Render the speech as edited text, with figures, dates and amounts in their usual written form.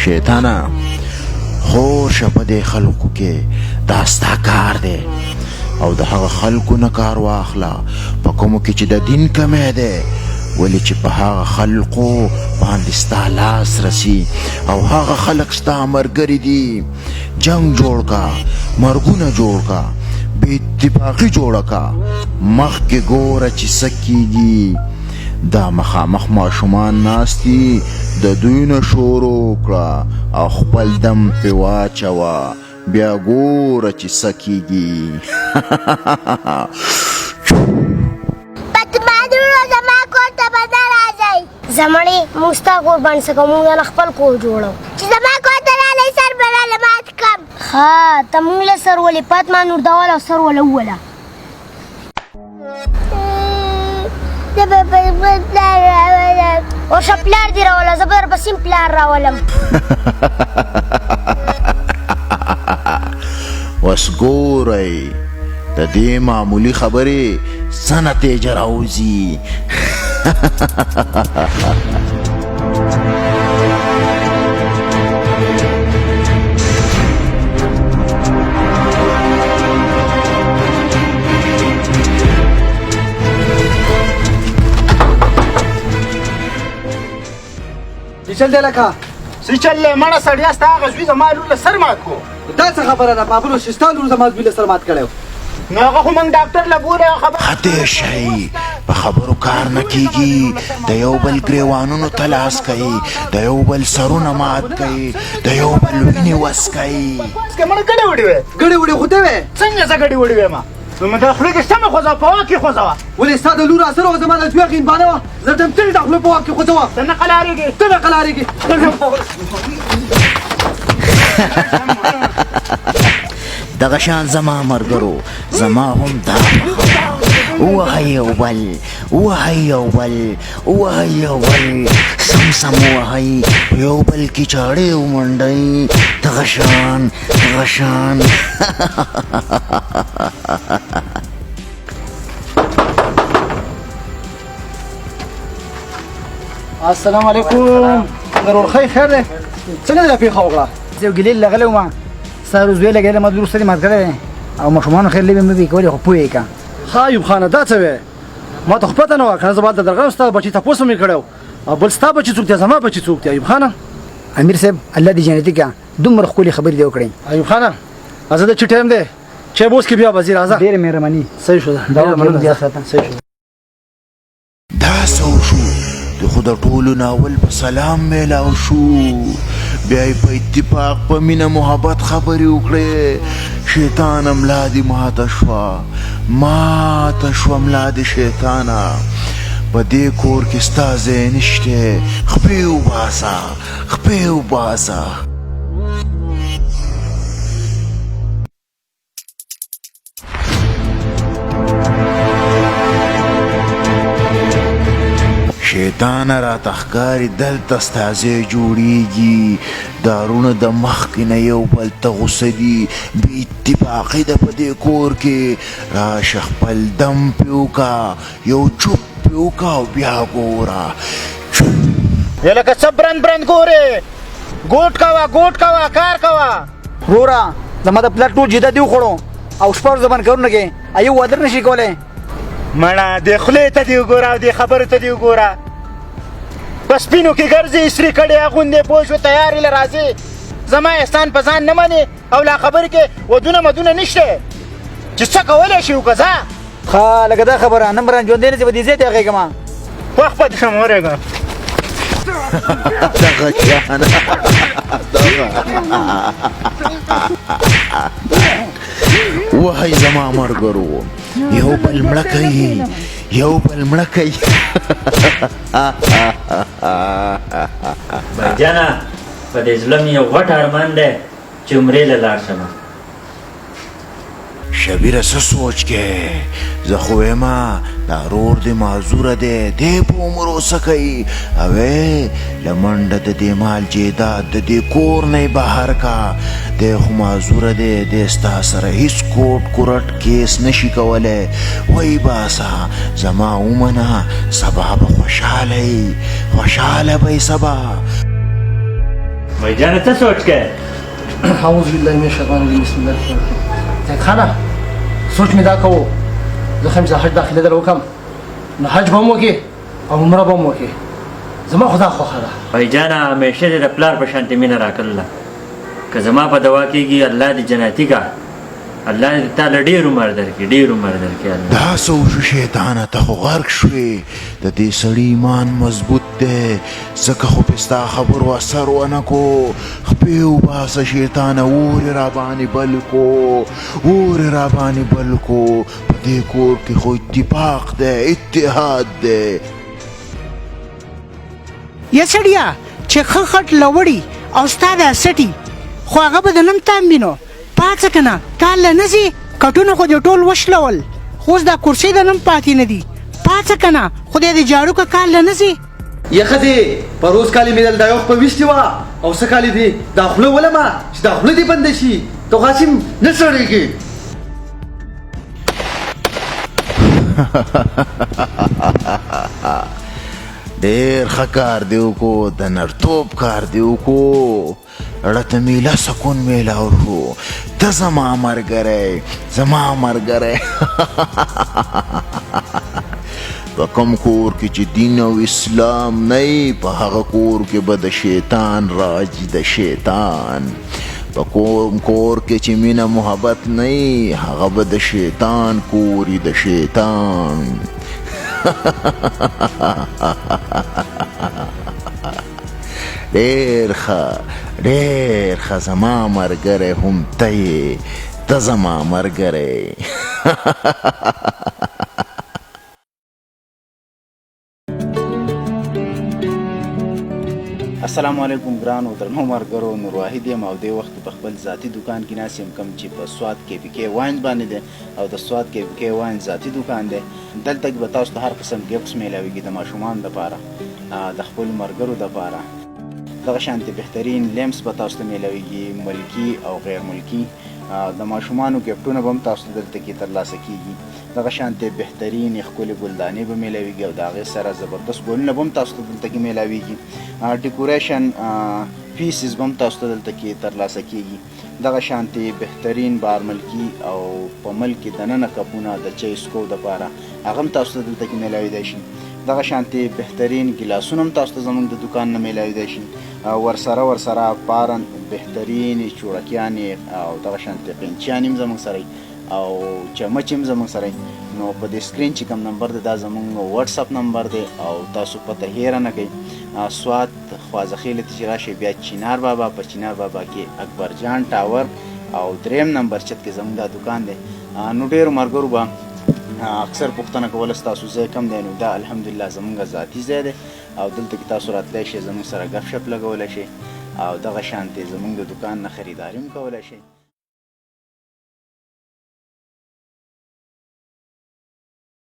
شیطانا خوشه په دې خلکو کې دا ستا کار دی او د هغه خلکو نه کار واخله په کومو کې چې د دین کمی دی ولې چې په هغه خلقو باندې ستا لاس رسی او هغه خلق ستا ملګري دي جنگ جوړ کا مرګونه جوړ کا بې اتفاقي جوړه کا مخکې ګوره چې څه کېږي دا مخامخ ماشومان ناست دي د دوی نه شروع کړه او خپل دم پې واچوه بیا ګوره چې څه کېږي زمړې موږ ستا کور باندې څه کوو موږ نه خپل کور جوړو چې زما کور ته رالی سر به راله مات کړم ښه ته موږ له سر ولې فاطمه نوردول او سر وله ووله زه به پر خپل پلار راولم ورشه پلار دې راوله زه به درپسې پلار راولم اوس ګورئ د دې معمولي خبرې څه نتیجه راوځي چل دی لکه سی چل مړه سړیا ستا هغه زوی زما لور له سر مات کو دا څه خبره ده بابلو چې ستا لور زما زوی له سر مات کړی نو هغه خو موږ ډاکټر له بولې خبر خطې شئ په خبرو کار نه کیږي د یو بل ګریوانونو ته لاس کوي د یو بل سرونه مات کوي د یو بل وینې وس کوي که مړه ګډې وړې وې ګړې وړې خو ته وې څنګه زه ګډې وړې وې ما نو د خولې کې سمه خوځوه په واک کې خوځوه ولې ستا د لور اثر وه زما د زوی هغې هندوانه وه زه ته تل د خولې په واک کې خوځوه ته نه قلارېږې ته نه قلارېږې دغه شان زما ملګرو زما هم دا ووهئ یو بل ووهئ یو بل ووهئ یو بل سم سم ووهئ په یو بل کې چاړې ومنډئ دغه شان دغه شان السلام علیکم ضرورخی خیر دی څنګه دا پیښه وکړه زه یو ګلیل لغلی وم ستا روزوی لګېدلی ما لور سترګې مات کړی دی او ماشومانو خیر لوبې مې کولې خو پوه یې که ښه ایوب خانه دا څه وې ما ته خو پته نه وه که نه زه به هلته درغلم ستا بچي تپوس مې کړی او بل ستا بچي څوک دی زما بچي څوک دی ایوب خانه امیر صاحب الله دې جنتي کړه دومره ښکلې خبرې دې وکړې ایوب خانه زه د چې ټایم دی چې بوس کې بیا به ځي راځه ډېرې مهرباني صحیح شو دا وکړې زیات ساته صحیح شو دا څه وشو د خو د ټولو ناول په سلام میلاو شو بیا یې په اتفاق په مینه محبت خبرې وکړې شیطان ملا دې ماته شوه ماته شوه ملا دې شیطانه په دې کور کې ستا ځای نشته خپې وباسه خپې وباسه شیطان را تخکاری دلته ستا ځای جوړیږي دارونه د مخکې نه یو بل ته غوسه دي بې اتفاقي ده په دې کور کې راشه خپل دم پې وکړه یو چوپ پې وکړه او بیا ګوره یا لکه څه برند برند ګورې ګوټ کوه ګوټ کوه کار کوه وروره زما د پلار ټول جده دې وخوړو او شپږ زبان کارونه کې ایو ودر نشي کولی مړه دې خولې ته دې وګوره او دې خبرو ته دې وګوره په سپینو کې ګرځې استري کړې اغوندې پوه شو تیارې له راځې زما احسان په ځان نه منې او لا خبرې کې ودونه مدونه نشته چې څه کولی شي وکړه ځه ښه لکه دا خبره نه مران ژوندی نه چې به دې ځای ته غېږم وخت به دې ښه مورېږم دغه شان وهی زما ملګرو یو بل مړه کوي یو بل مړه کوي بایجانه په دې زړه مې یو غټ ارمان دی چې عمرې له لاړ شم شبیره څه سوچ کې زه خو ویمه دا رور دې معذوره دی دی په عمر اوسه کوي اوې له منډه د دې مال جیداد د دې کور نه یې بهر کا دی خو معذوره دی دی ستا سره هیڅ کوټ کورټ کیس نشي کولی وی باسه زما ومنه سبا به خوشحاله یي خوشحاله به سبا بھائی جان څه سوچ کې اعوذ بالله من الشیطان الرجیم بسم الله الرحمن الرحیم سید خانه سوچ مې دا کوو زه خو چې حج داخله در وکړم نو حج به هم وکړې او عمره به هم وکړې زما خدا خوښه ده بھائی جان همیشه دې د پلار په شانتې مینه راکړله که زما په دوا کېږي الله دې جنتي کا الله دې تا له ډېر عمر درکړي ډېر عمر درکړي دا څه وشو شیطانه ته خو غرق شوې د دې سړي ایمان مضبوط دی ځکه خو پې ستا خبرو اثر ونه کو خپې وباسه شیطانه اور یې راباندې بل کو اور یې راباندې بل کو په دې کور کې خو اتفاق دی اتحاد دی یا سړیا چې ښه خټ لوړي او ستا د سټي خو هغه به د نن تام وینو پاڅه که نه کال له نه ځي کټونه خو دې ټول وشلول خو اوس دا کرسۍ د نن پاتې نه دي پاڅه که نه خدای دې جاړو که کال له نه ځي یخه دی پروز کالي مې دا یو په ویشتې وه او څه کالي دی دا خوله ولمه چې دا خوله دې بنده شي تو قاسم نه سړېږي ډېر ښه کار دی وکړو د نرتوب کار دی وکړو رته میله سکون میلاو شو ته زما ملګری زما ملګری په کوم کور کې چې دین او اسلام نه وي په هغه کور کې به د شیطان راج د شیطان په کوم کور کې چې مینه محبت نه وي هغه به د شیطان کور وي د شیطان ډېر ښه زما ملګری هم ته یې ته زما ملګری السلام علیکم ګرانو درنو ملګرو نور واحد یم او دې وخت په خپل ذاتي دوکان کې ناست یم کوم چې په سواد KPK واینز باندې دی او د سواد KPK واینز ذاتي دوکان دی دلته به تاسو ته هر قسم ګفټس میلاویږي د ماشومانو دپاره د خپلو ملګرو دپاره دغه شانتې بهترین لیمپس به تاسو ته میلاویږي ملکي او غیر ملکي د ماشومانو ګفټونه به هم تاسو ته دلته کې ترلاسه کیږي دغه شانتې بهترین ښکلې ګلدانې به میلاویږي او د هغې سره زبردست ګلونه به هم تاسو ته دلته کې میلاویږي ډیکوریشن پیسز به هم تاسو ته دلته کې ترلاسه کیږي دغه شانتې بهترین بارملکي او په ملک کې دننه کپونه د چای سکو دپاره هغه هم تاسو ته دلته کې میلاویدی شي دغه شانتې بهترین ګیلاسونه هم تاسو ته زموږ د دوکان نه میلاویدی شي ورسره پارن بهترین چوړکیانې او دغه شانتې قینچیانې هم زموږ سره او چمچ هم زموږ سره نو په دې سکرین چې کوم نمبر دی دا زموږ واتساپ نمبر دی او تاسو پته هیره نه کوئ سوات خوازخیلې ته چې راشئ بیا چینار بابا په چینار بابا کې اکبر جان ټاور او دریم نمبر چت کې زموږ دا دوکان دی نو ډېرو ملګرو به اکثر پوښتنه کوله ستاسو ځای کم دی نو دا الحمدلله زموږ ذاتي ځای دی او دلته کې تاسو راتلی شئ زموږ سره ګپ شپ لګولی شئ او دغه شانتې زموږ د دوکان نه خریداري هم کولی شئ